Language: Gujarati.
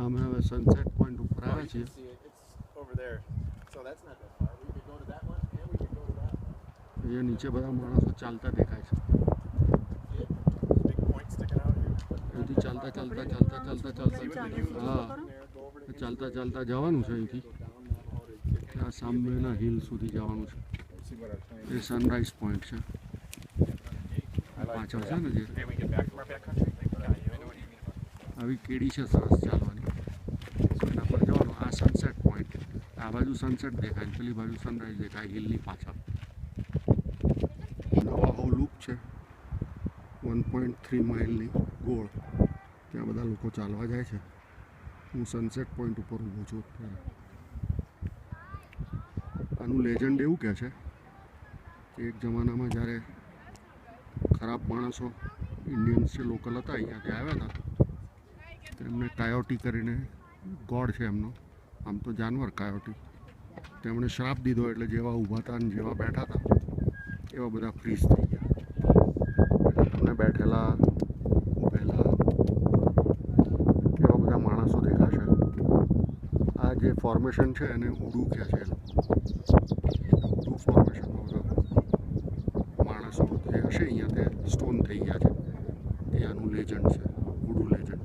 અમે હવે સનસેટ પોઈન્ટ ઉપર આવ્યા છીએ. અહીંયા નીચે બધા માણસો ચાલતા દેખાય છે. અહીંથી ચાલતા જવાનું છે. અહીંથી ત્યાં સામેના હિલ સુધી જવાનું છે. એ સનરાઈઝ પોઈન્ટ છે પાછળ છે ને. જે આવી કેડી છે સરસ ચાલવાની. એના પર જવાનું. આ સનસેટ પોઈન્ટ. આ બાજુ સનસેટ દેખાય, પેલી બાજુ સનરાઈઝ દેખાય હિલની પાછળ. નવાહો લૂપ છે 1.3 માઇલની ગોળ. ત્યાં બધા લોકો ચાલવા જાય છે. હું સનસેટ પોઈન્ટ ઉપર ઊભો છું. આનું લેજન્ડ એવું કહે છે કે એક જમાનામાં જ્યારે ખરાબ માણસો ઇન્ડિયન્સ જે લોકલ હતા અહીંયાથી આવ્યા હતા, તેમને કાયોટી કરીને ગોડ છે એમનો, આમ તો જાનવર કાયોટી, તેમણે શ્રાપ દીધો. એટલે જેવા ઊભા હતા અને જેવા બેઠા હતા એવા બધા ફ્રીઝ થઈ ગયા. એટલે તમને બેઠેલા ઊભેલા એવા બધા માણસો દેખાશે. આ જે ફોર્મેશન છે એને ઉડુ કહે છે. ઉડુ ફોર્મેશનમાં બધા માણસો જે હશે અહીંયા તે સ્ટોન થઈ ગયા છે. એ આનું લેજન્ડ છે, ઉડુ લેજન્ડ.